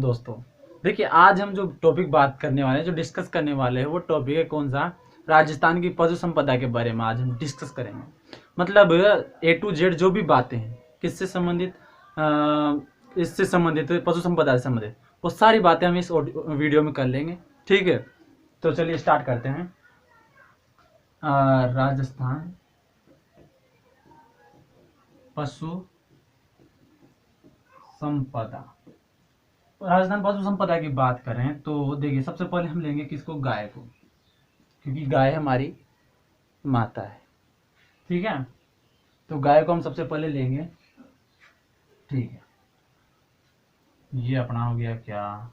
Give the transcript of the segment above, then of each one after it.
दोस्तों। देखिए आज हम जो टॉपिक बात करने वाले हैं, जो डिस्कस करने वाले हैं, वो टॉपिक है कौन सा? राजस्थान की पशु संपदा के बारे में आज हम डिस्कस करेंगे। मतलब A to Z जो भी बातें हैं किससे संबंधित, इससे संबंधित, पशु संपदा से संबंधित, वो सारी बातें हम इस वीडियो में कर लेंगे। ठीक है, तो चलिए स्टार्ट करते हैं। राजस्थान पशु संपदा। राजस्थान पशु संपदा की बात करें तो देखिए सबसे पहले हम लेंगे किसको? गाय को, क्योंकि गाय हमारी माता है। ठीक है, तो गाय को हम सबसे पहले लेंगे। ठीक है, ये अपना हो गया क्या?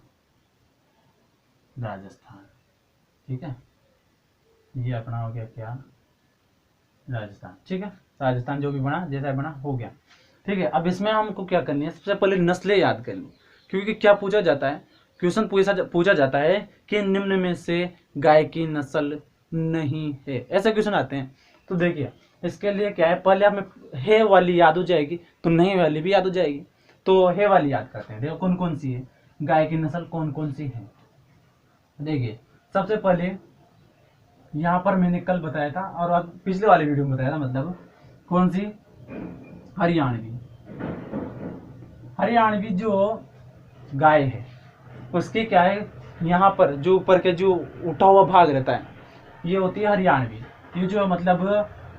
राजस्थान। ठीक है, ये अपना हो गया क्या? राजस्थान। ठीक है, राजस्थान जो भी बना, जैसा बना हो गया। ठीक है, अब इसमें हमको क्या करनी है? सबसे पहले नस्लें याद करनी, क्योंकि क्या पूछा जाता है, क्वेश्चन पूछा जाता है कि निम्न में से गाय की नस्ल नहीं है, ऐसे क्वेश्चन आते हैं। तो देखिए इसके लिए क्या है, पहले हमें है वाली याद हो जाएगी तो नहीं वाली भी याद हो जाएगी। तो है वाली याद करते हैं। देखो कौन कौन सी है, गाय की नस्ल कौन कौन सी है। देखिए सबसे पहले यहाँ पर मैंने कल बताया था और अब पिछले वाले वीडियो में बताया था, मतलब कौन सी? हरियाणवी। हरियाणवी जो गाय है उसकी क्या है, यहाँ पर जो ऊपर के जो उठा हुआ भाग रहता है ये होती है हरियाणवी। ये जो मतलब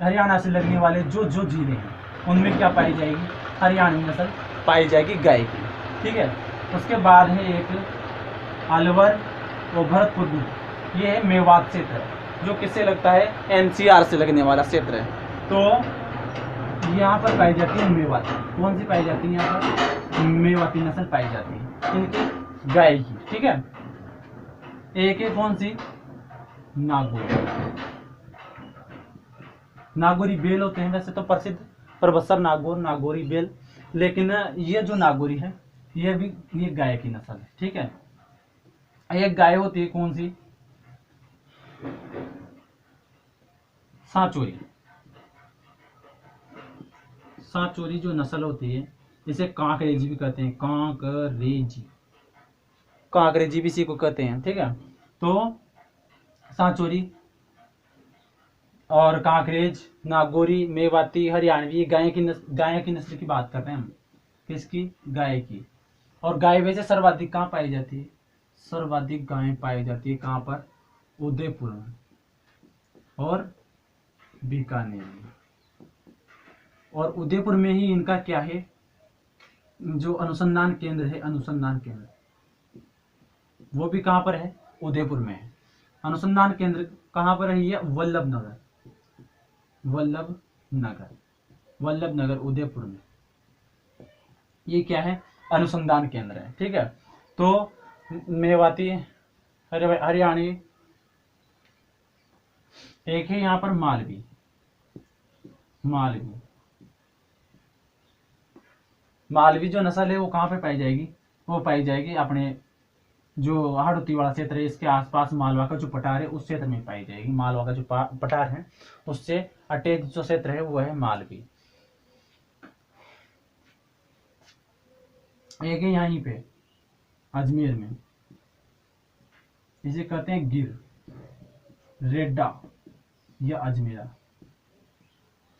हरियाणा से लगने वाले जो जो जिले हैं उनमें क्या पाई जाएगी? हरियाणवी नस्ल पाई जाएगी गाय की। ठीक है, उसके बाद है एक अलवर और भरतपुर, ये है मेवात क्षेत्र, जो किससे लगता है? NCR से लगने वाला क्षेत्र है। तो यहाँ पर पाई जाती है मेवाती। कौन सी पाई जाती है? यहाँ पर मेवाती नस्ल पाई जाती है इनकी गाय की। ठीक है, एक है कौन सी? नागौरी। नागौरी बेल होते हैं वैसे तो प्रसिद्ध, परबसर नागौर, नागौरी बेल, लेकिन ये जो नागौरी है ये भी ये गाय की नस्ल है। ठीक है, एक गाय होती है कौन सी? सांचोरी। सांचोरी जो नस्ल होती है इसे कांकरेजी भी कहते हैं, कांकरेजी, कांकरेजी भी इसी को कहते हैं। ठीक है, तो सांचोरी और कांकरेज, नागौरी, मेवाती, हरियाणवी, गाय की नस्ल की बात कर रहे हैं हम। किसकी? गाय की। और गाय वैसे सर्वाधिक कहाँ पाई जाती है? सर्वाधिक गाय पाई जाती है कहाँ पर? उदयपुर में और बीकानेर में। और उदयपुर में ही इनका क्या है, जो अनुसंधान केंद्र है, अनुसंधान केंद्र वो भी कहाँ पर है? उदयपुर में है। अनुसंधान केंद्र कहाँ पर है? ये वल्लभ नगर, वल्लभ नगर, वल्लभ नगर उदयपुर में, ये क्या है? अनुसंधान केंद्र है। ठीक है, तो मेवाती, हरियाणी, एक है यहाँ पर मालवी। मालवी, मालवी जो नस्ल है वो कहाँ पे पाई जाएगी? वो पाई जाएगी अपने जो हाड़ौती वाला क्षेत्र है, इसके आसपास मालवा का जो पठार है उस क्षेत्र में पाई जाएगी। मालवा का जो पठार है उससे अटैच जो क्षेत्र है वो है मालवी। एक है यहीं पे अजमेर में, इसे कहते हैं गिर रेड्डा या अजमेरा।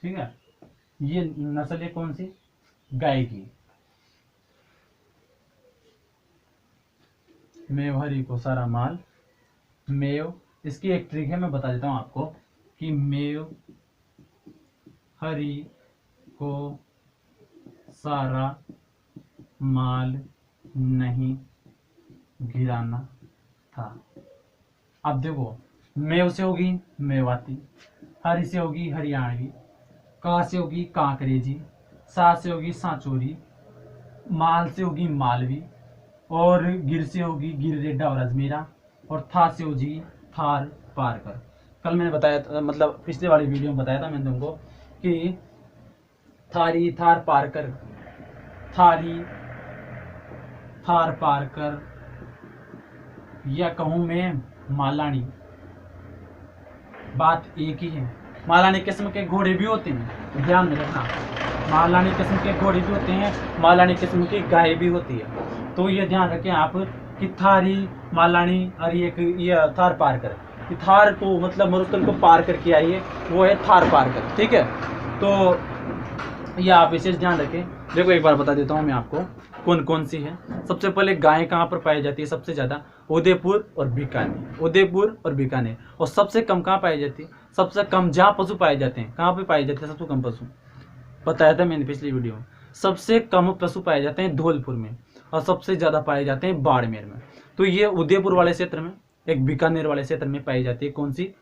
ठीक है, ये नस्ल है कौन सी? गाय की। मेव हरी को सारा माल, मेव, इसकी एक ट्रिक है मैं बता देता हूं आपको कि मेव हरी को सारा माल नहीं गिराना था। अब देखो, मेव से होगी मेवाती, हरी से होगी हरियाणवी, का से होगी कांकरेजी, सा से होगी सांचोरी, माल से होगी मालवी, और गिर से होगी गिर रेड्डा और अजमेरा, और था से होगी थार पारकर। कल मैंने बताया था, मतलब पिछले वाली वीडियो में बताया था मैंने तुमको कि थारी, थार पारकर, थारी, थार पारकर, या कहूं मैं मालानी, बात एक ही है। मालानी किस्म के घोड़े भी होते हैं, ध्यान में रखना। मालानी किस्म के घोड़े भी होते हैं, मालानी किस्म की गाय भी होती है। तो ये ध्यान रखें आप कि थारी, मालानी और ये थार पारकर, थार को मतलब मरुस्थल को पार करके आई है, वो है थार पारकर। ठीक है, तो ये आप विशेष ध्यान रखें। देखो एक बार बता देता हूँ मैं आपको कौन कौन सी है। सबसे पहले गाय कहाँ पर पाई जाती है सबसे ज़्यादा? उदयपुर और बीकानेर, उदयपुर और बीकानेर। और सबसे कम कहाँ पाई जाती है? सबसे कम जहाँ पशु पाए जाते हैं, कहाँ पे पाए जाते हैं सबसे कम पशु? बताया था मैंने पिछली वीडियो में। सबसे कम पशु पाए जाते हैं धौलपुर में, और सबसे ज़्यादा पाए जाते हैं बाड़मेर में। तो ये उदयपुर वाले क्षेत्र में, एक बीकानेर वाले क्षेत्र में पाई जाती है कौन सी?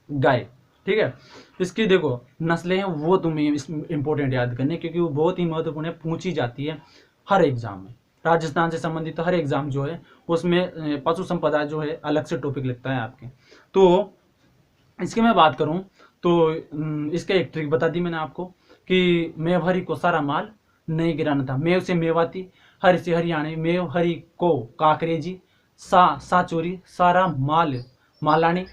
गाय। ठीक है, इसकी देखो नस्लें हैं, वो तुम्हें इंपॉर्टेंट याद करने, क्योंकि वो बहुत ही महत्वपूर्ण है, पूछी जाती है हर एग्जाम में। राजस्थान से संबंधित तो हर एग्जाम जो है उसमें पशु संपदा जो है अलग से टॉपिक लगता है आपके। तो इसकी मैं बात करूं तो इसका एक ट्रिक बता दी मैंने आपको कि मेव हरी को सारा माल नहीं गिराना था। मेव से मेवाती, हरी से हरियाणी, मेव हरी को काकरेजी, सा चोरी, सारा माल मालानी,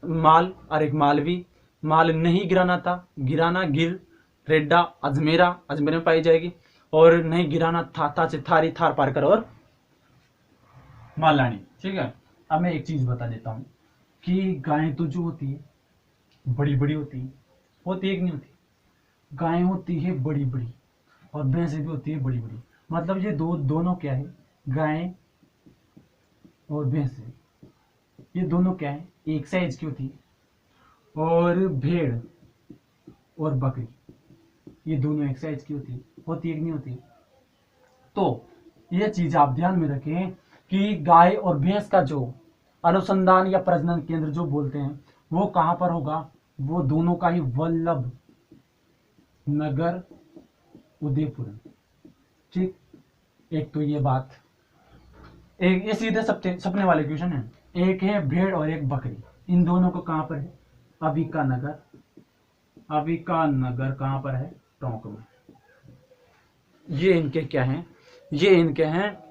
माल और एक मालवी, माल नहीं गिराना था, गिराना गिर, रेड्डा अजमेरा, अजमेर में पाई जाएगी। और नहीं गिराना था से थारी, थार पारकर और मालानी। ठीक है, अब मैं एक चीज बता देता हूँ कि गायें तो जो होती है बड़ी बड़ी होती है, होती है कि नहीं होती? गायें होती है बड़ी बड़ी और भैंसें भी होती है बड़ी बड़ी। मतलब ये दोनों क्या है? गायें और भैंसें, ये दोनों क्या है? एक साइज की होती है। और भेड़ और बकरी, ये दोनों एक साइज की होती है कि नहीं होती? तो ये चीज आप ध्यान में रखें कि गाय और भैंस का जो अनुसंधान या प्रजनन केंद्र जो बोलते हैं वो कहां पर होगा? वो दोनों का ही वल्लभ नगर उदयपुर। ठीक, एक तो ये बात, एक ये सीधे सपने वाले क्वेश्चन है। एक है भेड़ और एक बकरी, इन दोनों को कहां पर है? अविका नगर, अविका नगर कहां पर है? टोंक में। ये इनके क्या हैं? ये इनके हैं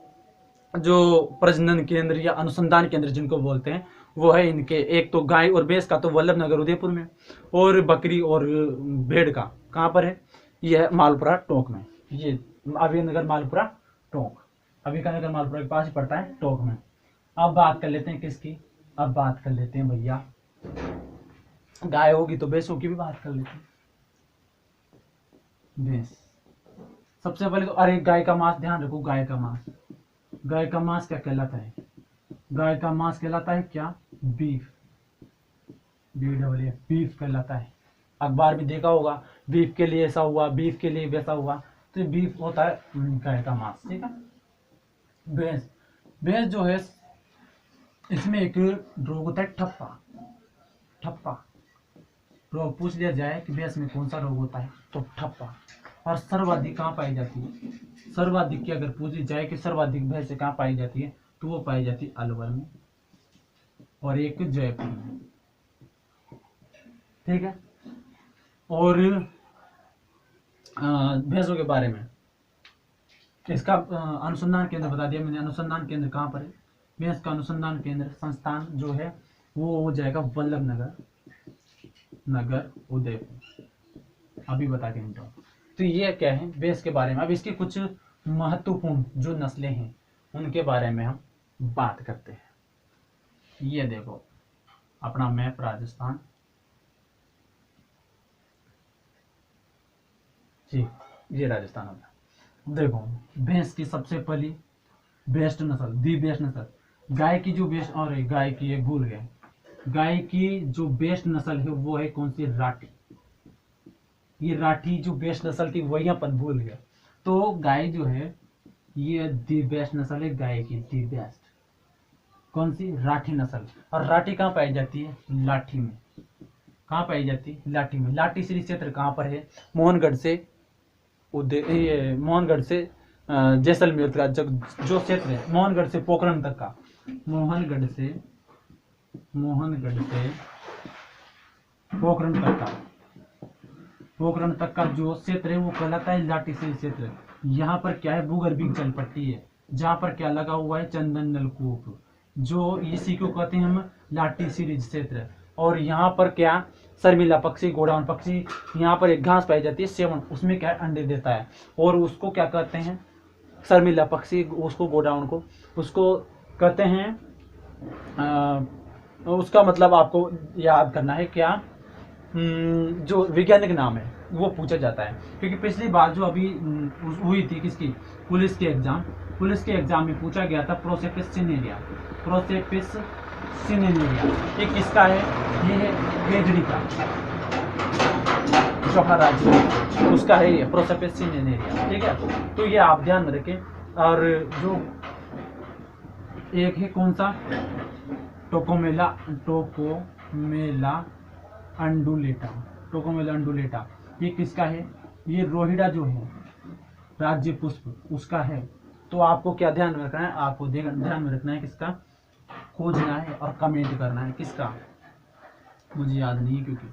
जो प्रजनन केंद्र या अनुसंधान केंद्र जिनको बोलते हैं, वो है इनके। एक तो गाय और भैंस का तो वल्लभ नगर उदयपुर में, और बकरी और भेड़ का कहाँ पर है? ये है मालपुरा टोंक में। ये अभी नगर मालपुरा टोंक, अभी का नगर मालपुरा के पास ही पड़ता है, टोंक में। अब बात कर लेते हैं किसकी? अब बात कर लेते हैं भैया, गाय होगी तो भैंसों की भी बात कर लेते हैं। भैंस सबसे पहले तो, अरे गाय का मांस ध्यान रखो, गाय का मांस, गाय का मांस क्या कहलाता है? गाय का मांस कहलाता है क्या? बीफ, बीफ कहलाता है। अखबार भी देखा होगा, बीफ के लिए ऐसा हुआ, बीफ के लिए वैसा हुआ, तो बीफ होता है गाय का मांस। ठीक है, भैंस, भैंस जो है इसमें एक रोग होता है ठप्पा, ठप्पा रोग पूछ लिया जाए कि भैंस में कौन सा रोग होता है तो ठप्पा। और सर्वाधिक कहाँ पाई जाती है? सर्वाधिक की अगर पूछ ली जाए कि सर्वाधिक भैंस कहाँ पाई जाती है तो वो पाई जाती है अलवर में और एक जयपुर में। ठीक है, और भैंसों के बारे में इसका अनुसंधान केंद्र बता दिया मैंने। अनुसंधान केंद्र कहाँ पर है? भैंस का अनुसंधान केंद्र संस्थान जो है वो हो जाएगा वल्लभ नगर, नगर उदयपुर। अभी बता के हूँ। तो ये क्या है भैंस के बारे में। अब इसकी कुछ महत्वपूर्ण जो नस्लें हैं उनके बारे में हम बात करते हैं। ये देखो अपना मैप राजस्थान, जी ये राजस्थान होगा। देखो भैंस की सबसे पहली बेस्ट नस्ल, दी बेस्ट नस्ल, गाय की जो बेस्ट, और गाय की ये भूल गए, गाय की जो बेस्ट नस्ल है वो है कौन सी? राठी। ये राठी जो बेस्ट नस्ल थी वही अपन भूल गया। तो गाय जो है ये दी बेस्ट नस्ल है गाय की, दी बेस्ट। कौन सी? राठी नस्ल। और राठी कहाँ पाई जाती है? लाठी में। कहाँ पाई जाती है? लाठी में। लाठी श्री क्षेत्र कहाँ पर है? मोहनगढ़ से मोहनगढ़ से जैसलमेर का जो क्षेत्र है, मोहनगढ़ से पोखरण तक का, मोहनगढ़ से पोखरण तक का, पोखरण तक का जो क्षेत्र है वो कहलाता है लाठी श्री क्षेत्र। यहाँ पर क्या है? भूगर्भिक जल पट्टी है, जहाँ पर क्या लगा हुआ है? चंदन नलकूप, जो इसी को कहते हैं हम लाठी श्री क्षेत्र। और यहाँ पर क्या, शर्मिला पक्षी, गोडाउन पक्षी, यहाँ पर एक घास पाई जाती है सेवन, उसमें क्या अंडे देता है, और उसको क्या कहते हैं, शर्मिला पक्षी, उसको गोडाउन को, उसको कहते हैं उसका मतलब आपको याद करना है क्या, जो वैज्ञानिक नाम है वो पूछा जाता है, क्योंकि पिछली बार जो अभी हुई थी किसकी, पुलिस के एग्जाम में पूछा गया था प्रोसेपिस सिनेरिया, प्रोसेपिस सिनेरिया, ये किसका है, ये है वेदड़ी का, जो हमारा राज्य उसका है ये प्रोसेपिस सिनेरिया, ठीक है। तो ये आप ध्यान में रखें। और जो एक है कौन सा, टोकोमेला अंडुलेटा, ये किसका है, ये रोहिड़ा जो है राज्य पुष्प उसका है। तो आपको क्या ध्यान में रखना है, आपको ध्यान में रखना है किसका, खोजना है और कमेंट करना है किसका, मुझे याद नहीं क्योंकि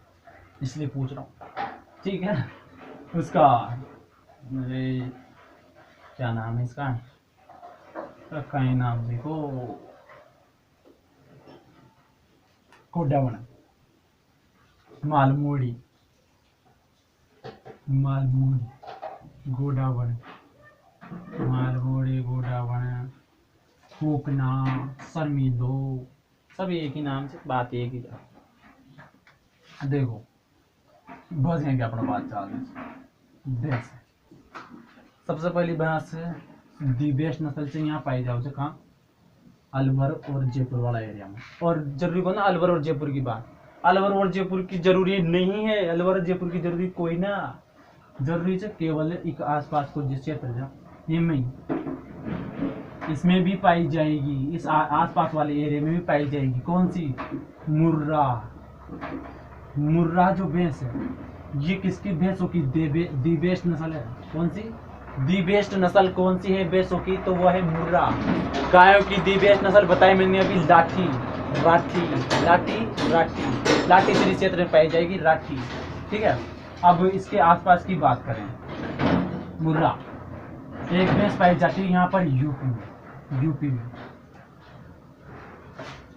इसलिए पूछ रहा हूँ, ठीक है। उसका मेरे क्या नाम है इसका, कहीं नाम देखो, गोडावण, मालमोड़ी, गोडावण, गोडावण, कोकना, शर्मिलो, सब एक ही नाम से, बात एक ही है। देखो बस जाएंगे अपना बात चाल भैंस, सबसे पहली भैंस दी बेस्ट नस्ल से यहाँ पाई जाओ, कहाँ, अलवर और जयपुर वाला एरिया में। और जरूरी को ना अलवर और जयपुर की बात, अलवर और जयपुर की जरूरी नहीं है, अलवर और जयपुर की जरूरी कोई ना, जरूरी है केवल एक आसपास को जिस क्षेत्र ये में इसमें भी पाई जाएगी, इस आसपास वाले एरिया में भी पाई जाएगी। कौन सी, मुर्रा जो भैंस है, ये किसकी भैंसों की दी बेस्ट नस्ल है, कौन सी दी बेस्ट नस्ल कौन सी है भैंसों की, तो वो है मुर्रा। गायों की दी बेस्ट नस्ल बताई मैंने अभी, लाठी शहरी क्षेत्र में पाई जाएगी राठी, ठीक है। अब इसके आसपास की बात करें, मुर्रा एक भैंस पाई जाती है यहाँ पर यूपी में,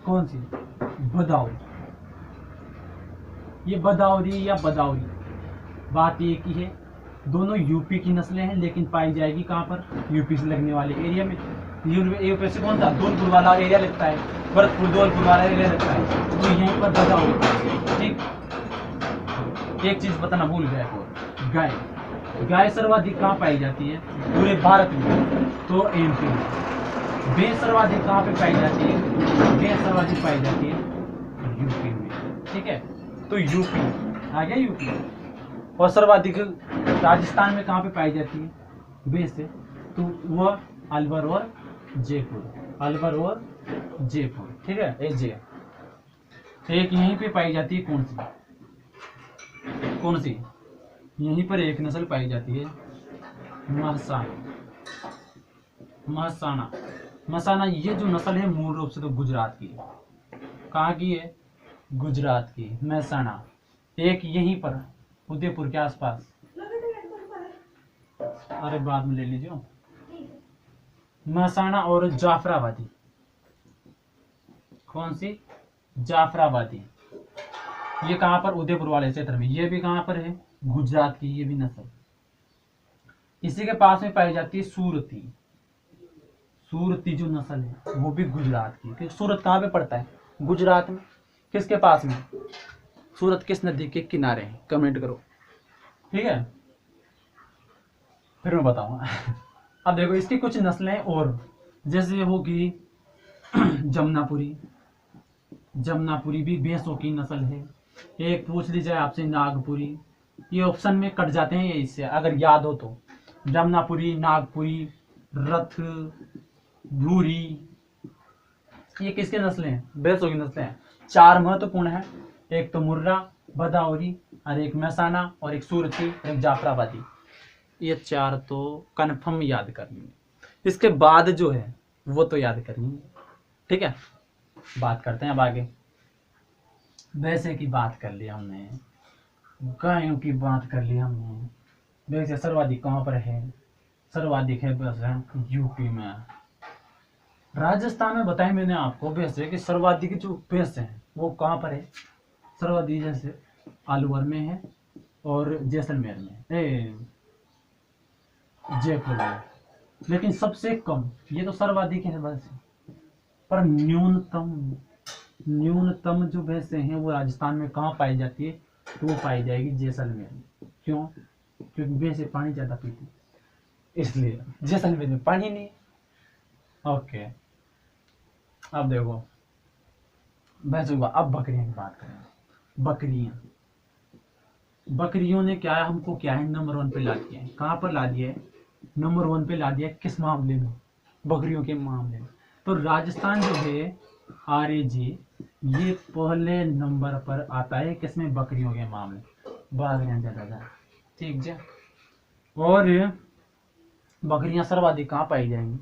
कौन सी, बदाऊरी, ये बदाऊरी या बदाऊरी बात एक ही है, दोनों यूपी की नस्लें हैं, लेकिन पाई जाएगी कहाँ पर, यूपी से लगने वाले एरिया में। यूपी से कौन सा, धौलपुर वाला एरिया लगता है, भरतपुर धौलपुर वाला एरिया लगता है, तो यहीं पर बदाऊरी, ठीक। एक चीज बताना भूल गया, गाय सर्वाधिक कहाँ पाई जाती है पूरे भारत में, तो एमपी में। भैंस सर्वाधिक कहाँ पे पाई जाती है, भैंस सर्वाधिक पाई जाती है यूपी में, ठीक है। तो यूपी आ गया, यूपी। और सर्वाधिक राजस्थान में कहाँ पे पाई जाती है भैंस, तो वह अलवर और जयपुर, ठीक है। एक यहीं पे पाई जाती है, कौन सी यहीं पर एक नस्ल पाई जाती है, मसाना। ये जो नस्ल है मूल रूप से तो गुजरात की है, कहाँ की है, गुजरात की, महसाना। एक यहीं पर उदयपुर के आसपास, अरे बाद में ले लीजिए, महसाना और जाफराबादी, कौन सी, जाफराबादी, ये कहाँ पर, उदयपुर वाले क्षेत्र में। ये भी कहाँ पर है, गुजरात की, ये भी नस्ल। इसी के पास में पाई जाती है सूरती जो नस्ल है वो भी गुजरात की, क्योंकि सूरत कहाँ पे पड़ता है, गुजरात में। किसके पास में, सूरत किस नदी के किनारे है, कमेंट करो, ठीक है। फिर मैं बताऊंगा। अब देखो इसकी कुछ नस्लें और, जैसे होगी जमुनापुरी भी भैंसों की नस्ल है। एक पूछ ली जाए आपसे नागपुरी, ये ऑप्शन में कट जाते हैं ये इससे, अगर याद हो तो। जमुनापुरी, नागपुरी, रथ, भूरी, ये किसके नस्लें हैं, भैंसों की नस्लें हैं। 4 महत्वपूर्ण है, एक तो मुर्रा, बदाऊरी, और एक महसाना, और एक सूरती, एक जाफराबादी। ये 4 तो कन्फर्म याद करनी है, इसके बाद जो है वो तो याद करनी है, ठीक है। बात करते हैं अब आगे। वैसे की बात कर ली हमने, गायों की बात कर ली हमने। वैसे सर्वाधिक कहाँ पर है, सर्वाधिक है बस है यूपी में। राजस्थान में बताया मैंने आपको भैंस कि सर्वाधिक जो भैंस हैं वो कहाँ पर है, सर्वाधिक जैसे अलवर में है और जैसलमेर में, जयपुर में। लेकिन सबसे कम, ये तो सर्वाधिक है बस, पर न्यूनतम जो भैंसें हैं वो राजस्थान में कहाँ पाई जाती है, तो वो पाई जाएगी जैसलमेर में। क्यों? क्योंकि भैंसें पानी ज़्यादा पीती, इसलिए जैसलमेर में पानी नहीं। ओके, अब देखो भैंसों का, अब बकरियों की बात करें। बकरियों ने क्या है, हमको क्या है, नंबर 1 पे ला दिया है। कहाँ पर ला दिया है? नंबर 1 पे ला दिया है। किस मामले में? बकरियों के मामले में। तो राजस्थान जो है RAG, ये पहले नंबर पर आता है किसमें? बकरियों के मामले। बकरियां ज्यादा, ठीक है। और बकरियां सर्वाधिक कहाँ पाई जाएंगी?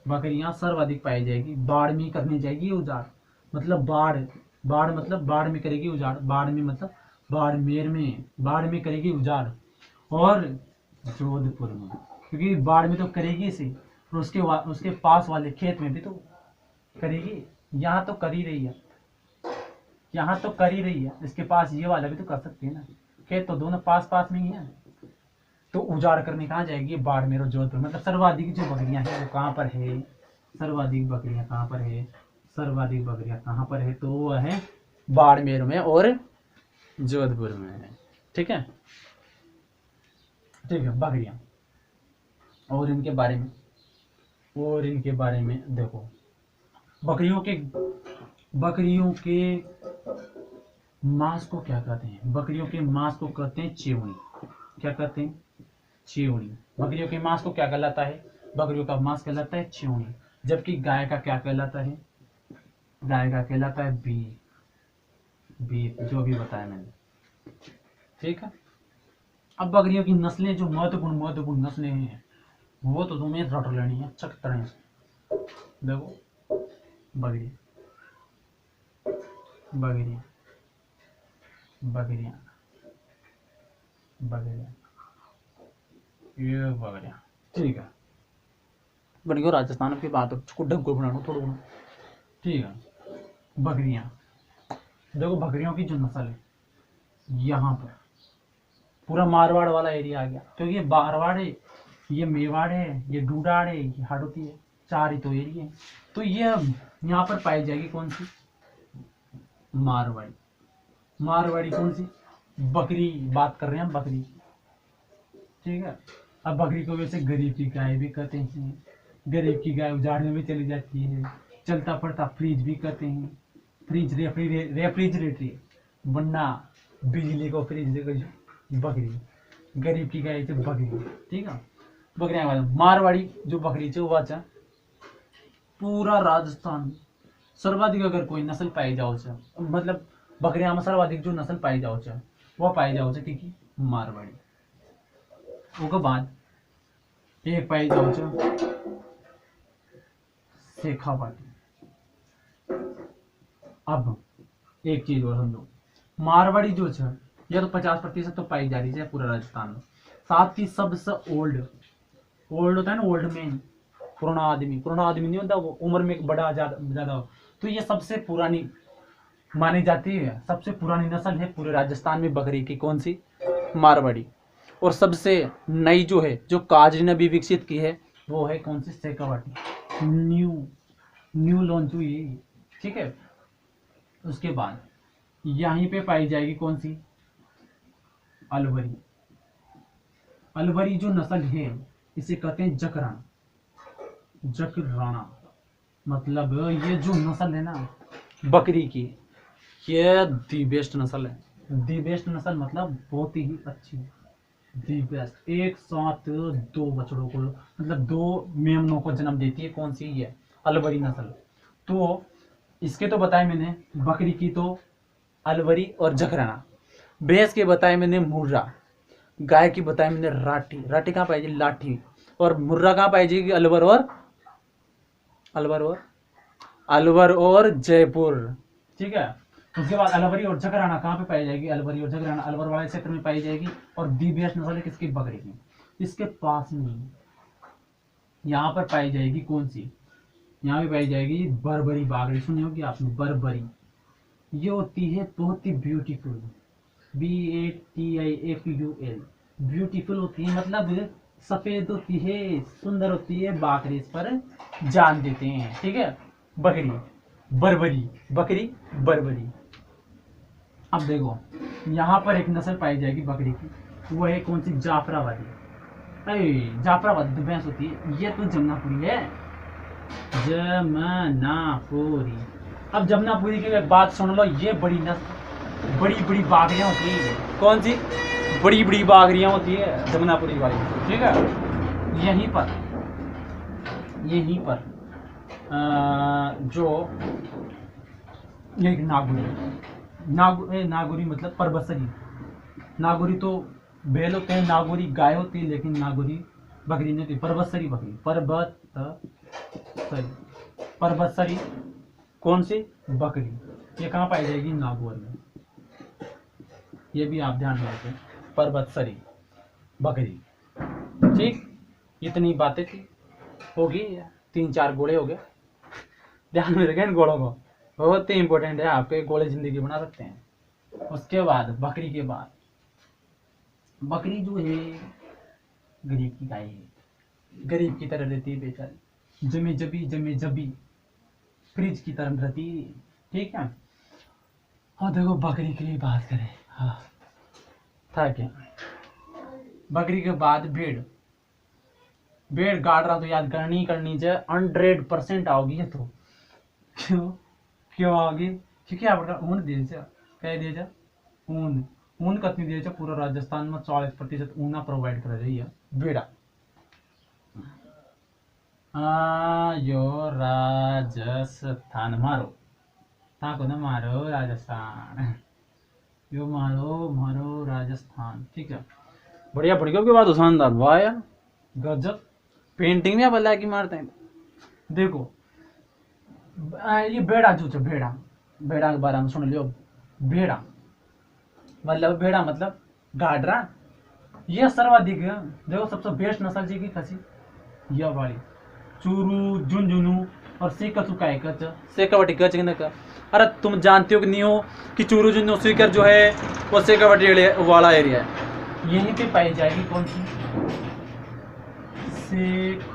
बकरियां सर्वाधिक पाई जाएगी बाढ़ में करनी जाएगी उजाड़, मतलब बाढ़ मतलब बाढ़ में करेगी उजाड़, बाढ़ में मतलब बाढ़ में करेगी उजाड़, और जोधपुर में, क्योंकि बाढ़ में तो करेगी इसे, और उसके पास वाले खेत में भी तो करेगी। यहाँ तो कर ही रही है, इसके पास ये वाला भी तो कर सकती है ना, खेत तो दोनों पास पास में ही है। तो उजाड़ करने कहाँ जाएगी? बाड़मेर और जोधपुर। मतलब सर्वाधिक जो बकरियां हैं वो कहाँ पर है? सर्वाधिक बकरियां कहाँ पर है? तो वो है बाड़मेर में और जोधपुर में है। ठीक है, बकरियां। और इनके बारे में देखो, बकरियों के मांस को क्या कहते हैं? बकरियों के मांस को कहते हैं चेवड़ी। क्या कहते हैं? चेवड़ी। बकरियों के मांस को क्या कहलाता है? बकरियों का मांस कहलाता है चेवड़ी। जबकि गाय का क्या कहलाता है? गाय का कहलाता है बीफ, जो भी बताया मैंने। ठीक है। अब बकरियों की नस्लें, जो महत्वपूर्ण नस्लें हैं, वो तो तुम्हें रट लेनी है अच्छी तरह से। देखो, बकरियां, ये बकरियां, ठीक है। बनियो राजस्थान की बात को ढंग को बनाना थोड़ा, ठीक है। बकरियां देखो, बकरियों की जो नस्ल है, यहाँ पर पूरा मारवाड़ वाला एरिया आ गया, क्योंकि ये मारवाड़ है, ये मेवाड़ है, ये ढूंढाड़ है, ये हाड़ौती है, 4 ही तो एरिया है। तो ये यहाँ पर पाई जाएगी कौन सी? मारवाड़ी कौन सी? बकरी बात कर रहे हैं हम, बकरी, ठीक है। अब बकरी को वैसे गरीब की गाय भी कहते हैं, गरीब की गाय उजाड़ में भी चली जाती है, चलता पड़ता फ्रिज भी कहते हैं, फ्रिज रेफ्रिजरेटर, वरना बिजली को फ्रिज देखो, बकरी, गरीब की गाय बकरी, ठीक है। बकरियां मारवाड़ी जो बकरी है वो पूरा राजस्थान सर्वाधिक अगर कोई नस्ल पाई जाओ, मतलब बकरियां में सर्वाधिक जो नस्ल पाई जाओ वो पाई जाओ कि मारवाड़ी। उसके बाद एक पाई जाओ शेखावाटी। अब एक चीज और समझो, मारवाड़ी जो है यह तो 50% तो पाई जा रही है पूरा राजस्थान में। साथ ही सबसे ओल्ड होता है ना, ओल्ड मैन, पुराना आदमी नहीं होता, वो उम्र में बड़ा ज्यादा, तो ये सबसे पुरानी मानी जाती है, सबसे पुरानी नस्ल है पूरे राजस्थान में बकरी की, कौन सी? मारवाड़ी। और सबसे नई जो है, जो काजरी ने भी विकसित की है, वो है कौन सी? शेखावाटी, न्यू लॉन्च हुई, ठीक है। उसके बाद यहीं पे पाई जाएगी कौन सी? अलवरी जो नस्ल है इसे कहते हैं जकराना। मतलब ये जो नस्ल है ना बकरी की, ये दी बेस्ट नस्ल है। दी बेस्ट नस्ल मतलब बहुत ही अच्छी, दी बेस्ट। एक साथ 2 बछड़ों को, मतलब 2 मेमनों को जन्म देती है, कौन सी? ये अलवरी नस्ल। तो इसके तो बताए मैंने, बकरी की तो अलवरी और जकराना, भैंस के बताए मैंने मुर्रा, गाय की बताए मैंने राठी कहाँ पाई जाएगी? लाठी। और मुर्रा कहाँ पाई जाएगी? अलवर और जयपुर, ठीक है। उसके बाद अलवरी और जकराना कहाँ पे पाई जाएगी? अलवर वाले क्षेत्र में पाई जाएगी। और दी बेस्ट नस्ल है किसकी? बकरी की। इसके पास में यहाँ पर पाई जाएगी कौन सी? यहाँ पे पाई जाएगी बरबरी बागड़ी, सुनी होगी आपने, बरबरी। ये होती है बहुत ही ब्यूटीफुल, BATIFUL, ब्यूटीफुल होती है मतलब सफेद होती है, सुंदर होती है, बाकरी इस पर जान देते हैं। ठीक है, बकरी बर्बरी, बकरी बर्बरी। अब देखो यहाँ पर एक नस्ल पाई जाएगी बकरी की, वो है कौन सी, जाफराबादी। अरे जाफराबादी तो भैंस होती है, ये तो जमुनापुरी है, जमुनापुरी। अब जमुनापुरी की एक बात सुन लो, ये बड़ी नस्ल, बड़ी बड़ी बागरियां होती है। कौन सी, बड़ी बड़ी बागरियां होती है जमुनापुरी वाली। ठीक है, यहीं पर जो ये एक नागुरी, नागुरी मतलब परबसरी। नागुरी तो बैल होते हैं, नागुरी गाय होती है, लेकिन नागुरी बकरी नहीं होती, परबसरी बकरी, परबसरी कौन सी बकरी, ये कहाँ पाई जाएगी, नागौर में। ये भी आप ध्यान में रखें, परबसरी बकरी। ठीक, इतनी बातें थी, होगी 3-4 घोड़े हो गए, ध्यान में रखें इन घोड़ों को, बहुत ही इंपॉर्टेंट है, आपके घोड़े जिंदगी बना सकते हैं। उसके बाद बकरी के बाद, बकरी जो है गरीब की गाय है, गरीब की तरह रहती है बेचारी, जमे जबी फ्रिज की तरह रहती है। ठीक है, और देखो बकरी की बात करें, हाँ था क्या, बकरी के बाद भेड़, भेड़ गाड़ रहा तो याद करनी चाहिए, 100% आओगी ये तो। क्यों आओगी, क्योंकि आपका ऊन दे कह दिया ऊन कितनी दे पूरा राजस्थान में 40% ऊना प्रोवाइड कर रही है भेड़ा। यो राजस्थान मारो, ताको ना मारो राजस्थान, यो मारो राजस्थान। ठीक है, बढ़िया बढ़िया की बात, शानदार, वाह यार गजब, पेंटिंग में आप अल्लाह की मारते हैं। देखो ये भेड़ा जो है, भेड़ा के बारे में सुन लियो, भेड़ा मतलब गाडरा, ये सर्वाधिक, देखो सबसे बेस्ट नस्ल जी की खसी यह वाली, चूरू झुंझुनू और सीकर चुकाएकच सेकावटी गच का। अरे तुम जानते हो कि नहीं हो कि चूरू झुंझुनू सीकर जो है वो सेकावटी वाला एरिया है, यहीं पे पाई जाएगी कौन सी, सेखावाटी,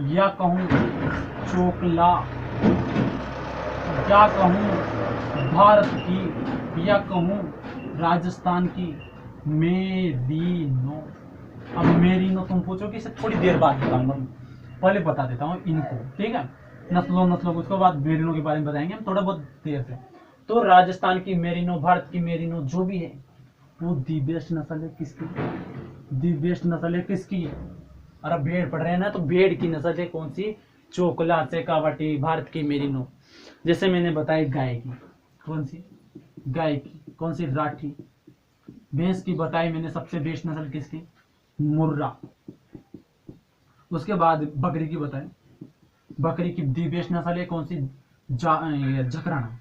या कहूँ चोकला, या कहूँ भारत की, या कहूँ राजस्थान की मेरीनो। अब मेरीनो तुम पूछो कि इसे थोड़ी देर बाद बताऊंगा, पहले बता देता हूँ इनको। ठीक है, नस्लों उसके बाद मेरीनो के बारे में बताएंगे हम थोड़ा बहुत देर से। तो राजस्थान की मेरीनो, भारत की मेरीनो जो भी है, वो दी बेस्ट नस्ल है किसकी, दी बेस्ट नस्ल है किसकी है। अरे भेड़ पढ़ रहे हैं ना, तो भेड़ की नस्ल है कौन सी, चोकला, शेखावाटी, भारत की मेरीनो। जैसे मैंने बताया गाय की, कौन सी, गाय की कौन सी, राठी। भैंस की बताई मैंने सबसे बेस्ट नस्ल किसकी, मुर्रा। उसके बाद बकरी की बताई, बकरी की दी बेस्ट नस्ल है कौन सी, जकराना।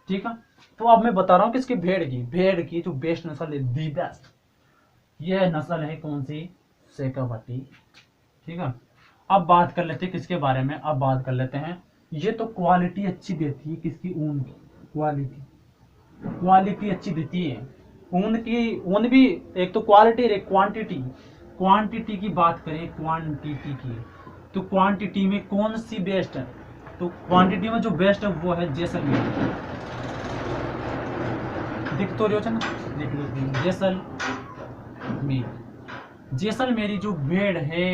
ठीक है, तो अब मैं बता रहा हूँ किसकी, भेड़ की जो बेस्ट नस्ल है, दी बेस्ट, यह नस्ल है कौन सी, शेखावाटी। ठीक है, अब बात कर लेते हैं किसके बारे में, अब बात कर लेते हैं, ये तो क्वालिटी अच्छी देती है किसकी, ऊन की क्वालिटी अच्छी देती है ऊन की। ऊन भी एक तो क्वालिटी, एक क्वांटिटी की बात करें, क्वांटिटी की, तो क्वांटिटी में कौन सी बेस्ट है, तो क्वांटिटी में जो बेस्ट है वो है जैसलमेर। दिख तो रही हो ना, देख लो जैसलमेरी जो भेड़ है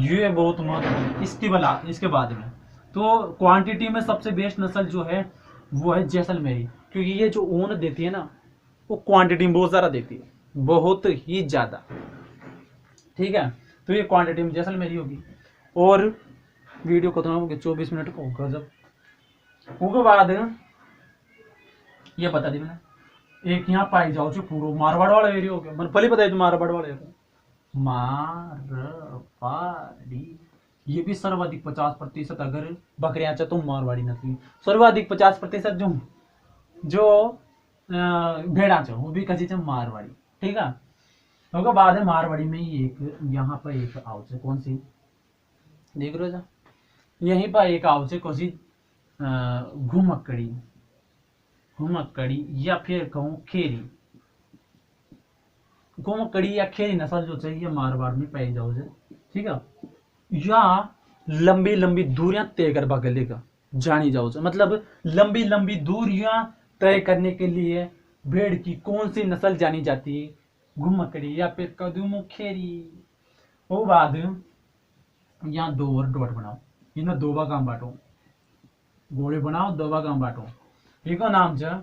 ये बहुत महत्वपूर्ण, इसके बाद में तो क्वांटिटी में सबसे बेस्ट नस्ल जो है वो है जैसलमेरी, क्योंकि ये जो ऊन देती है ना वो क्वांटिटी में बहुत ज़्यादा देती है, बहुत ही ज़्यादा। ठीक है, तो ये क्वांटिटी में जैसलमेरी होगी। और वीडियो खत्म होगी 24 मिनट को, गजब। उसके बाद ये बता दी मैंने, एक यहाँ पाई जाओ जो पूरा मारवाड़ वाला एरिया हो गया, मैंने पहले बताया जो मारवाड़ वाला एरिया, मारवाड़ी, ये भी सर्वाधिक 50%, अगर बकरियां चाहे तो मारवाड़ी नस्ल, सर्वाधिक 50% जो भेड़ा चाहे वो भी कची चाहे मारवाड़ी। ठीक है, उसके बाद है मारवाड़ी में ही एक यहाँ पर एक आउट है कौन सी, देख रहे हो, यहीं पर एक आओ से कोसी घुमक्कड़ी, घुमक्कड़ी या फिर कहूँ खेरी। घुमक्कड़ी या खेरी नस्ल जो चाहिए मारवाड़ में पाई जाओ से, ठीक है। या लंबी लंबी दूरियां तय कर भाग लेगा जानी जाओ से, मतलब लंबी लंबी दूरियां तय करने के लिए भेड़ की कौन सी नस्ल जानी जाती है? घुमक्कड़ी या फिर कदूम खेरी। वो बाद यहाँ दो और डॉट बनाओ, इन्हें दो बार काम बांटो, गोले बनाओ दो बार काम बांटो। एक नाम है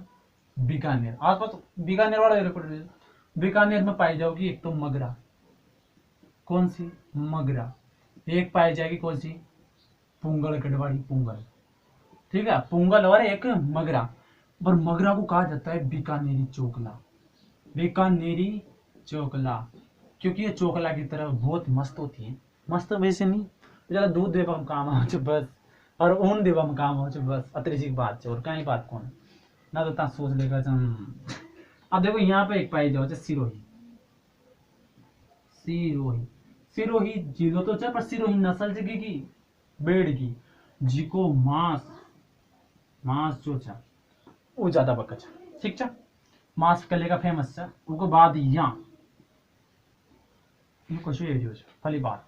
बीकानेर, आसपास बीकानेर वाला एयरपोर्ट, बीकानेर में पाई जाओगी एक तो मगरा, कौन सी? मगरा। एक पाई जाएगी कौन सी? पुंगल गढ़वाड़ी पुंगल, ठीक है, पुंगल और एक मगरा। पर मगरा को कहा जाता है बीकानेरी चोकला, बीकानेरी चोकला, क्योंकि ये चोकला की तरह बहुत मस्त होती है। मस्त वैसे नहीं, ज्यादा दूध देवा में काम हो बस, और ऊन देवा में काम हो बस, अतरी सी बात है और कहीं बात कौन ना, तो ता सोच लेगा। अब देखो यहाँ पे एक पाई जाओ सिरोही, सिरोही, सिरोही जीरो तो चाहे, पर सिरोही नस्ल जगह की भेड़ की, जिको मांस, मांस जो चा वो ज्यादा बका चा, ठीक चा, मांस कले का फेमस चा। उसके बाद यहाँ कुछ एरियो चा पहली बात,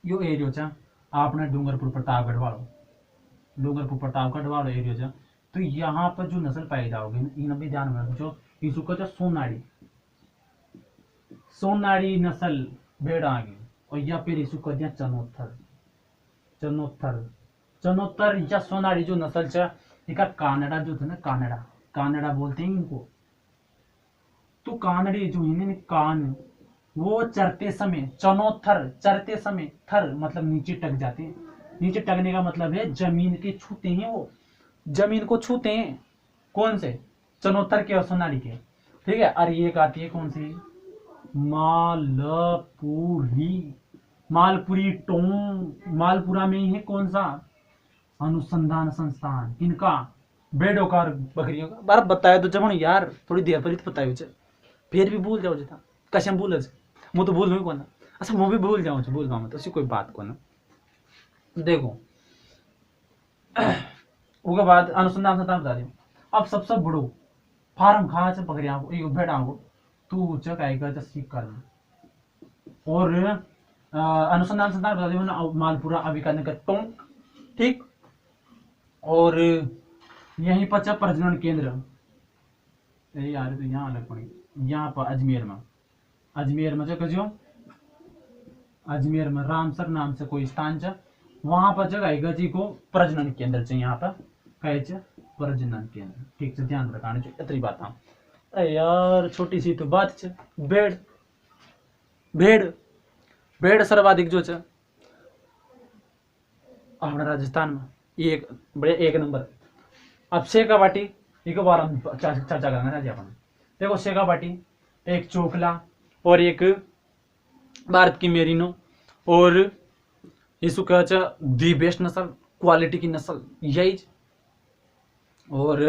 यो एरियो चा आपने डूंगरपुर प्रतापगढ़ वालों, डूंगरपुर प्रतापगढ़ वालों एरियो चा। तो यहाँ पर जो नस्ल पाई जाओगे इन भी ध्यान में रखो, इसको कहते हैं सोनाड़ी, सोनाड़ी नस्ल भेड़ आ गई। और या फिर इसको कह दिया चनोत्तर, चनोत्तर, चनोत्तर या सोनाड़ी जो नस्ल चा, इनका कानड़ा जो था ना, कानड़ा, कानड़ा बोलते हैं इनको। तो कानड़ी जो है कान, वो चरते समय, चनोत्तर चरते समय, थर मतलब नीचे टक जाते हैं, नीचे टकने का मतलब है जमीन के छूते हैं, वो जमीन को छूते हैं, कौन से? चनोत्तर के और सोनाड़ी के, ठीक है। और ये आती है कौन सी? मालपुरी, मालपुरी टोंग, मालपुरा में ही है कौन सा? अनुसंधान संस्थान, इनका भेड़ों का और बकरियों का। बार बताया तो जब यार थोड़ी देर पर ही तो बताया, फिर भी भूल जाओ था, कसम भूल मुँह तो भूल को ना, अच्छा मुँह भी भूल जाऊँ भूल पाऊँ तो कोई बात को ना। देखो उसके बाद अनुसंधान संस्थान बता दियो। अब सबसे बड़ो फार्म खा च बकरियां को, यो भेड़ा को तू च काएगा च सीख करना। और अनुसंधान संस्थान बता दियो ना, मालपुरा अभिकरण का टोंक, ठीक। और यहीं पर च प्रजनन केंद्र, यही यार तो यहाँ अलग पड़ी, यहाँ पर अजमेर में, अजमेर में जो अजमेर में रामसर नाम से कोई स्थान च, वहां पर जगह जी को प्रजनन केंद्र चाहिए, यहाँ पर कहे प्रजनन केंद्र, ठीक से ध्यान रखाने चाहिए इतनी बात। अरे यार छोटी सी तो बात च, भेड़, भेड़, भेड़ सर्वाधिक जो च अपना राजस्थान में एक बड़े एक नंबर। अब शेखावाटी एक बार हम चर्चा करेंगे जी अपन। देखो शेखावाटी एक चोकला और एक भारत की मेरिनो, और इसको कहा दी बेस्ट नस्ल, क्वालिटी की नस्ल यही। और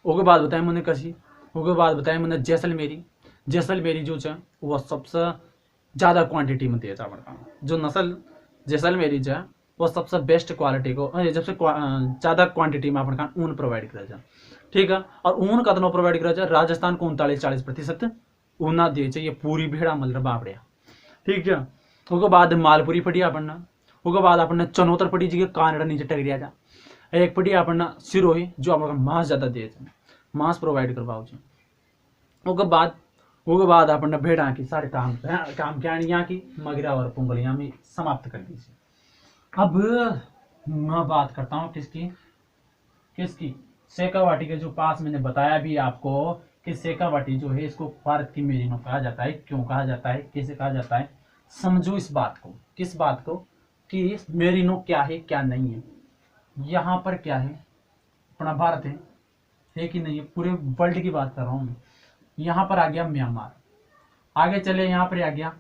उसके बाद बताया मैंने कसी, उसके बाद बताया मैंने जैसलमेरी, जैसलमेरी जो है वह सबसे ज़्यादा क्वांटिटी में दिया जाता, जो नस्ल जैसलमेरी जो है वो सबसे बेस्ट क्वालिटी को, सबसे ज़्यादा क्वांटिटी में अपन ऊन प्रोवाइड करा जाए, ठीक है। और ऊन कतना प्रोवाइड करा जाए? राजस्थान को 39-40% ऊना दिए चाहिए पूरी भेड़ा मतलब बापड़िया, ठीक है। उसके बाद मालपुरी पड़ी अपन, उसके बाद अपन चनोतर पड़ी जी कानड़ा नीचे टकरिया जा, एक पड़ी अपन सिरोही जो अपन मांस ज़्यादा दिए थे, मांस प्रोवाइड करवाओ। उसके बाद अपन भेड़ा की सारे काम क्या यहाँ की मगरा और पुंगलियाँ में समाप्त कर दीजिए। अब मैं बात करता हूँ किसकी, किसकी? शेखावाटी के जो पास मैंने बताया भी आपको कि शेखावाटी जो है इसको भारत की मेरिनो कहा जाता है। क्यों कहा जाता है, कैसे कहा जाता है, समझो इस बात को। किस बात को? कि मेरिनो क्या है क्या नहीं है। यहाँ पर क्या है, अपना भारत है कि नहीं है, पूरे वर्ल्ड की बात कर रहा हूँ। यहाँ पर आ गया म्यांमार, आगे चले यहाँ पर आ गया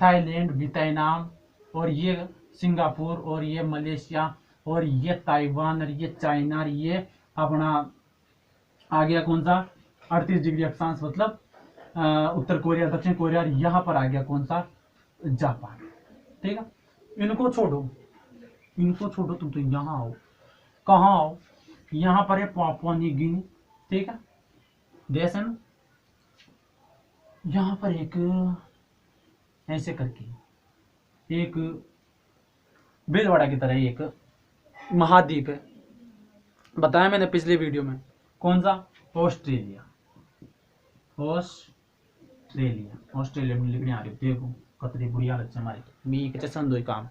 थाईलैंड, वियतनाम, और ये सिंगापुर, और ये मलेशिया, और ये ताइवान, और ये चाइना, और ये अपना आ गया कौन सा 38 डिग्री अक्षांश मतलब उत्तर कोरिया, दक्षिण कोरिया। और यहाँ पर आ गया कौन सा? जापान, ठीक है। इनको छोड़ो, इनको छोड़ो, तुम तो यहाँ आओ। कहाँ आओ? यहाँ पर है पापुआ न्यू गिनी, ठीक है, देश है ना। यहाँ पर एक ऐसे करके एक भीलवाड़ा की तरह एक महाद्वीप है, बताया मैंने पिछले वीडियो में। कौन सा? ऑस्ट्रेलिया। ऑस्ट्रेलिया में लिखने आ रही, देखो कतरी बुरी हालत से हमारी मी के संदोई काम,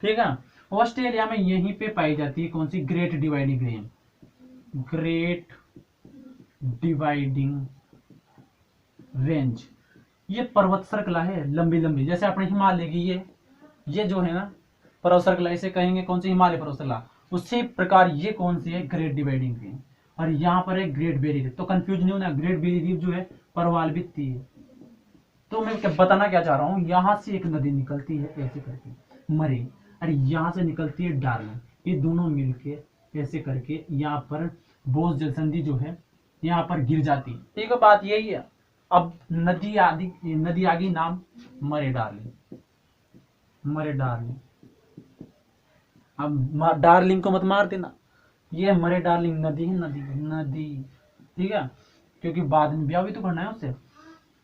ठीक है। ऑस्ट्रेलिया में यहीं पे पाई जाती है कौन सी? Great Dividing Range. Great Dividing Range, ये पर्वत श्रृंखला है लंबी लंबी, जैसे अपने हिमालय की ये जो है ना पर्वत श्रृंखला, इसे कहेंगे कौन सी? हिमालय पर्वत श्रृंखला। उसी प्रकार ये कौन सी है? Great Dividing range. और यहाँ पर है ग्रेट बैरियर रीफ। तो कंफ्यूज नहीं होना, ग्रेट बैरियर रीफ जो है परवाल भित्ती है। तो मैं बताना क्या चाह रहा हूँ, यहाँ से एक नदी निकलती है ऐसे करके मरे, और यहाँ से निकलती है डार्लिंग, ये दोनों मिलके ऐसे करके यहाँ पर बोस जलसंधि जो है यहाँ पर गिर जाती है। ठीक है, बात यही है। अब नदी आ गई नाम मरे डार्लिंग। अब डार्लिंग को मत मार देना, ये मरे डार्लिंग नदी है, नदी, ठीक है, क्योंकि बाद में ब्याह भी तो करना है उससे।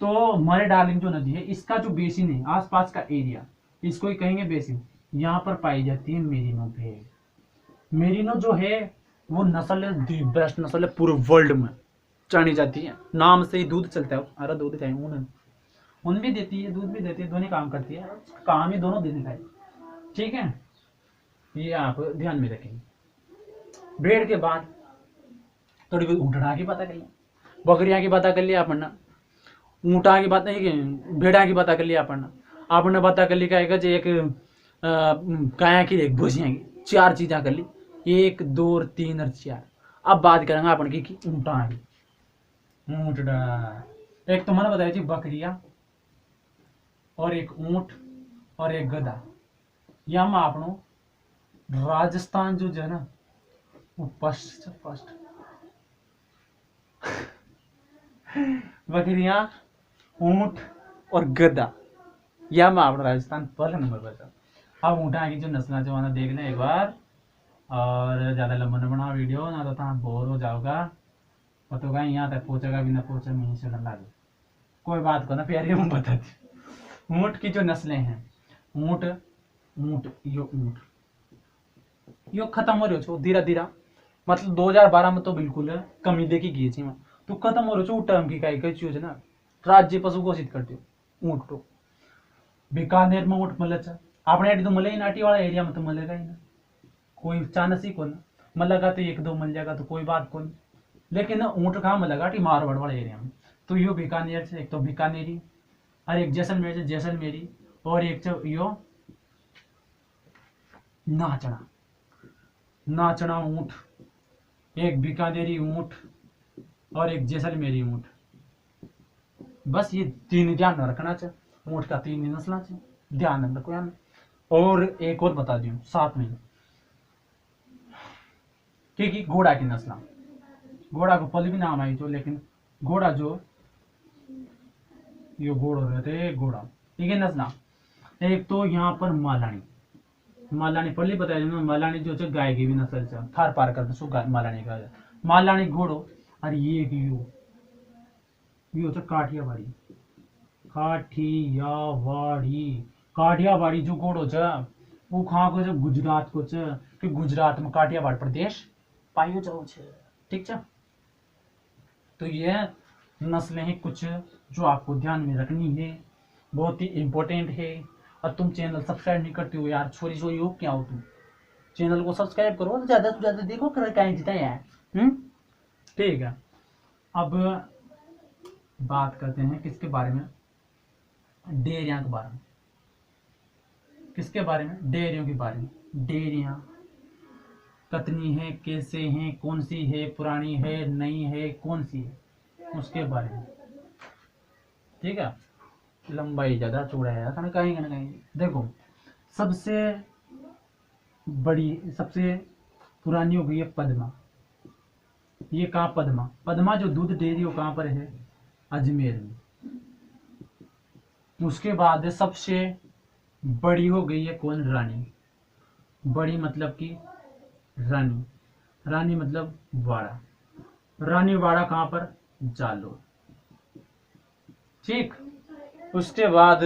तो मरे डार्लिंग जो नदी है, इसका जो बेसिन है, आसपास का एरिया, इसको ही कहेंगे बेसिन। यहाँ पर पाई जाती है मेरिनो भेड़। मेरिनो जो है वो नस्ल है, दी बेस्ट नस्ल है पूरे वर्ल्ड में जानी जाती है, नाम से ही दूध चलता है। अरे दूध चाहिए, ऊन भी देती है, दूध भी देती है, दोनों काम करती है, काम ही दोनों देने का है, ठीक है, ये आप ध्यान में रखेंगे। भेड़ के बाद थोड़ी बहुत ऊँटड़ा की पता कर लिया, बकरियां की पता कर लिया अपन ना, ऊँटा की बात नहीं, भेड़ा की पता कर लिया अपन ना, आपने पता कर ली क्या एक गाय की, एक भूसिया की, 4 चीज़ें कर ली, 1 2 3 और 4। अब बात करेंगे अपन की ऊँटा की। ऊँटड़ा एक तो मैंने बताया थी बकरिया, और एक ऊँट और एक गधा। या मैं आपनो राजस्थान जो है ना वो फर्स्ट बकरियां, ऊँट और गधा, या मैं आपनो राजस्थान पहले नंबर पर था। अब ऊँटा की जो नस्ल जो है देख लें एक बार, और ज़्यादा लंबा न बना वीडियो, ना तो आप बोर हो जाओगा, पता का यहाँ तक पहुँचेगा भी ना पहुँचे नहीं से लगा। कोई बात को ना प्यारी हम बता दी। ऊँट की जो नस्लें हैं, ऊँट यो खत्म हो रही हो धीरे धीरे, मतलब 2012 में तो बिल्कुल कमी देखी गई थी, तो खत्म हो रही हो टर्म की कई चीज ना राज्य पशु घोषित करते हो ऊँट। तो बीकानेर में ऊँट मले, अपने तो मले ही नाटी वाला एरिया में तो मलेगा ही ना, कोई चांस ही कौन मलेगा, तो 1 2 मिल जाएगा तो कोई बात कौन, लेकिन ऊँट कहाँ मलेगा? मारवाड़ वाले एरिया में। तो यो बीकानेर से, एक तो बीकानेरी, और एक जैसलमेर से जैसलमेरी, और एक यो नाचना ऊँट, एक बीकानेरी ऊँट और एक जैसलमेरी ऊँट। बस ये 3 ध्यान रखना चाहिए, ऊँट का 3 नस्ल चाहिए, ध्यान रखो यार। और एक और बता दूं साथ में कि घोड़ा की नस्ल, घोड़ा को पहले भी नाम आई जो, लेकिन घोड़ा जो ये घोड़ो रहते घोड़ा, ठीक है नस्ल। एक तो यहाँ पर मालानी पहले बताया मालानी जो गाय की भी नस्ल से थार पार करते सो मालानी का मालानी घोड़ो। और ये यो काठियावाड़ी जो घोड़ो वो कहाँ को गुजरात को कि गुजरात में काठियावाड़ प्रदेश पाइयो जाओ ठीक है। तो ये नस्लें हैं कुछ जो आपको ध्यान में रखनी है, बहुत ही इंपॉर्टेंट है। और तुम चैनल सब्सक्राइब नहीं करते हो यार, छोरी हो क्या हो, तुम चैनल को सब्सक्राइब करो, ज्यादा से ज्यादा देखो कहीं जीता यार। ठीक है, अब बात करते हैं किसके बारे में? डेयरियां के बारे में। किसके बारे में? डेयरियों के बारे में। डेयरियां कितनी है, कैसे हैं, कौन सी है, पुरानी है, नई है, कौन सी है, उसके बारे में। ठीक है, लंबाई ज्यादा चौड़ा है कहीं ना कहीं। देखो सबसे बड़ी सबसे पुरानी हो गई है पद्मा। ये कहाँ? पद्मा जो दूध डेयरी हो कहाँ पर है? अजमेर में। उसके बाद सबसे बड़ी हो गई है कौन? रानी। बड़ी मतलब कि रानी, रानी मतलब वाड़ा, रानी वाड़ा कहाँ पर, जालोर। ठीक, उसके बाद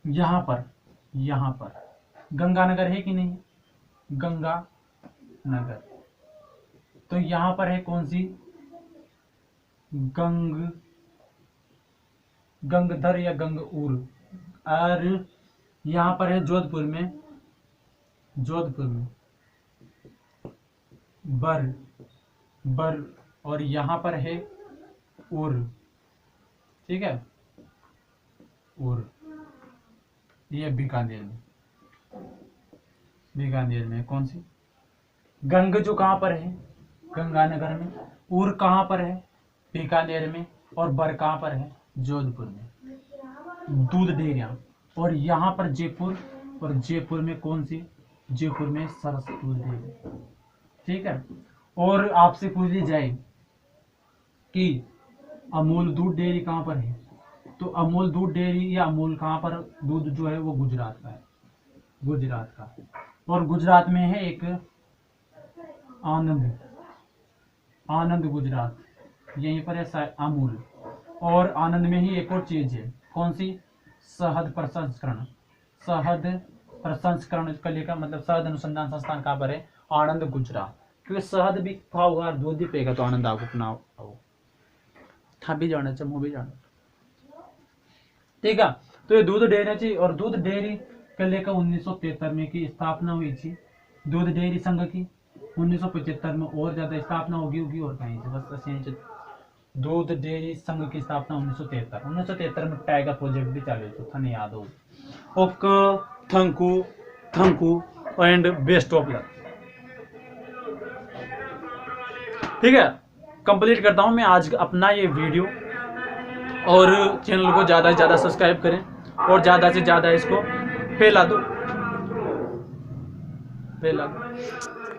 यहाँ पर गंगानगर है कि नहीं, गंगा नगर, तो यहाँ पर है कौन सी, गंगधर या गंगऊर। और यहाँ पर है जोधपुर में बर, और यहाँ पर है उर। ठीक है, उर, ये बीकानेर में कौन सी, गंग जो कहाँ पर है, गंगानगर में, उर कहाँ पर है, बीकानेर में, और बर कहाँ पर है, जोधपुर में। दूध डेयरियाँ, और यहाँ पर जयपुर, और जयपुर में कौन सी, जयपुर में सरस दूध डेयरी। ठीक है, और आपसे पूछ ली जाए कि अमूल दूध डेयरी कहाँ पर है, तो अमूल दूध डेयरी या अमूल कहाँ पर दूध जो है वो गुजरात का है, गुजरात का। और गुजरात में है एक आनंद गुजरात, यहीं पर है अमूल। और आनंद में ही एक और चीज है, कौन सी, शहद प्रसंस्करण का लेकर, मतलब शहद अनुसंधान संस्थान कहाँ पर है, आनंद गुजरात। क्योंकि शहद भी खाओगा और दूध भी पिएगा तो आनंद आपको अपना था भी जाना चाहिए, मुँह भी जाना। ठीक है, तो ये दूध डेयरी चाहिए। और दूध डेयरी के लेकर 1973 में की स्थापना हुई थी, दूध डेयरी संघ की। 1975 में और ज्यादा स्थापना होगी और कहीं से बस दूध डेयरी संघ की स्थापना 1973 में टाइगर प्रोजेक्ट भी चालू था, नहीं याद हो। Okay, thank you and best of luck. ठीक है, कंप्लीट करता हूं मैं आज अपना ये वीडियो, और चैनल को ज़्यादा से ज़्यादा सब्सक्राइब करें और ज़्यादा से ज़्यादा इसको फैला दो।